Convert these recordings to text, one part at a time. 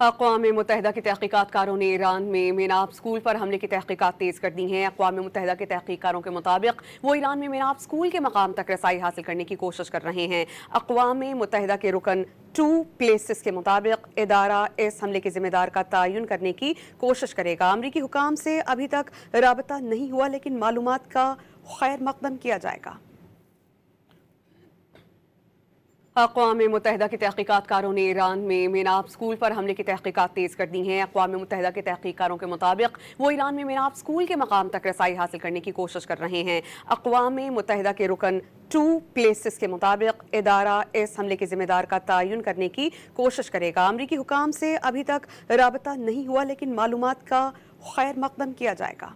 अक़वाम मुत्तहिदा के तहक़ीक़ातकारों ने ईरान में मेनाब स्कूल पर हमले की तहक़ीक़ात तेज़ कर दी हैं। अक़वाम मुत्तहिदा के तहक़ीक़कारों के मुताबिक वो ईरान में मेनाब स्कूल के मकाम तक रसाई हासिल करने की कोशिश कर रहे हैं। अक़वाम मुत्तहिदा के रुकन टू प्लेसेस के मुताबिक इदारा इस हमले के ज़िम्मेदार का तयन करने की कोशिश करेगा। अमरीकी हुकाम से अभी तक राबता नहीं हुआ, लेकिन मालूमात का खैर मकदम किया जाएगा। अक़वाम मुत्तहिदा के तहक़ीक़ातकारों ने ईरान में मेनाब स्कूल पर हमले की तहक़ीक़ात तेज़ कर दी हैं। अक़वाम मुत्तहिदा के तहक़ीक़कारों के मुताबिक वो ईरान में मेनाब स्कूल के मकाम तक रसाई हासिल करने की कोशिश कर रहे हैं। अक़वाम मुत्तहिदा के रुकन टू प्लेसेस के मुताबिक इदारा इस हमले के ज़िम्मेदार का तयन करने की कोशिश करेगा। अमरीकी हुकाम से अभी तक राबता नहीं हुआ, लेकिन मालूमात का खैर मकदम किया जाएगा।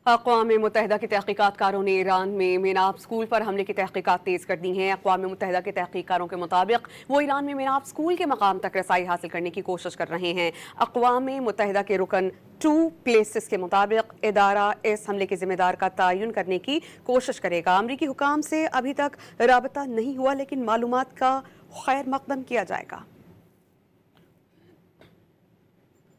अक़वाम मुत्तहिदा के तहक़ीक़ातकारों ने ईरान में मेनाब स्कूल पर हमले की तहक़ीक़ात तेज़ कर दी हैं। अक़वाम मुत्तहिदा के तहक़ीक़कारों के मुताबिक वो ईरान में मेनाब स्कूल के मकाम तक रसाई हासिल करने की कोशिश कर रहे हैं। अक़वाम मुत्तहिदा के रुकन टू प्लेसेस के मुताबिक इदारा इस हमले के ज़िम्मेदार का तयन करने की कोशिश करेगा। अमरीकी हुकाम से अभी तक राबता नहीं हुआ, लेकिन मालूमात का खैर मकदम किया जाएगा।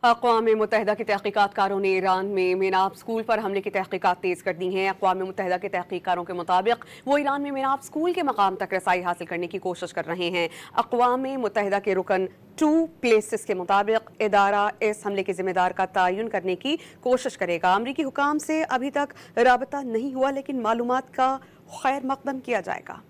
अक़वाम मुत्तहिदा के तहक़ीक़ातकारों ने ईरान में मेनाब स्कूल पर हमले की तहक़ीक़ात तेज़ कर दी हैं। अक़वाम मुत्तहिदा के तहक़ीक़कारों के मुताबिक वो ईरान में मेनाब स्कूल के मकाम तक रसाई हासिल करने की कोशिश कर रहे हैं। अक़वाम मुत्तहिदा के रुकन टू प्लेसेस के मुताबिक इदारा इस हमले के ज़िम्मेदार का तयन करने की कोशिश करेगा। अमरीकी हुकाम से अभी तक राबता नहीं हुआ, लेकिन मालूमात का खैर मकदम किया जाएगा।